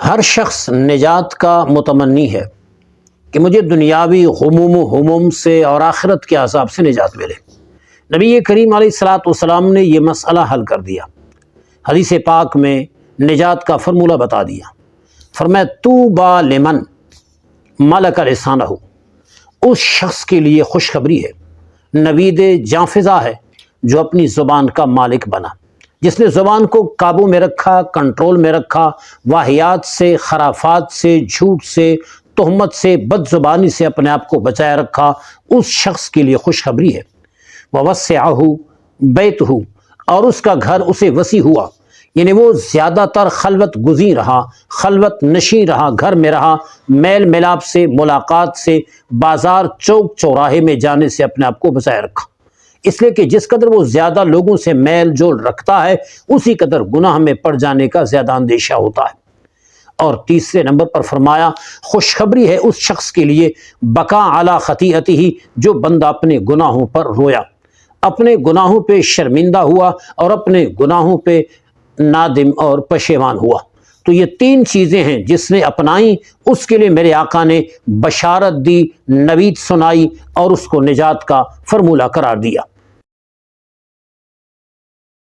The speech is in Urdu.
ہر شخص نجات کا متمنی ہے کہ مجھے دنیاوی غموم و ہموم سے اور آخرت کے عذاب سے نجات ملے۔ نبی کریم علیہ الصلاۃ والسلام نے یہ مسئلہ حل کر دیا، حدیث پاک میں نجات کا فارمولہ بتا دیا۔ فرمایا طوبیٰ لمن ملک لسانہ، اس شخص کے لیے خوشخبری ہے، نوید جاں فضا ہے جو اپنی زبان کا مالک بنا، جس نے زبان کو قابو میں رکھا، کنٹرول میں رکھا، واہیات سے، خرافات سے، جھوٹ سے، تہمت سے، بد زبانی سے اپنے آپ کو بچائے رکھا، اس شخص کے لیے خوشخبری ہے۔ وَوَسِعَهُ بَيْتُهُ، اور اس کا گھر اسے وسیع ہوا، یعنی وہ زیادہ تر خلوت گزین رہا، خلوت نشین رہا، گھر میں رہا، میل ملاپ سے، ملاقات سے، بازار چوک چوراہے میں جانے سے اپنے آپ کو بچائے رکھا، اس لیے کہ جس قدر وہ زیادہ لوگوں سے میل جول رکھتا ہے اسی قدر گناہ میں پڑ جانے کا زیادہ اندیشہ ہوتا ہے۔ اور تیسرے نمبر پر فرمایا خوشخبری ہے اس شخص کے لیے بقا علی خطیئتہ، جو بندہ اپنے گناہوں پر رویا، اپنے گناہوں پہ شرمندہ ہوا اور اپنے گناہوں پہ نادم اور پشیمان ہوا۔ تو یہ تین چیزیں ہیں جس نے اپنائیں، اس کے لیے میرے آقا نے بشارت دی، نوید سنائی اور اس کو نجات کا فرمولہ قرار دیا۔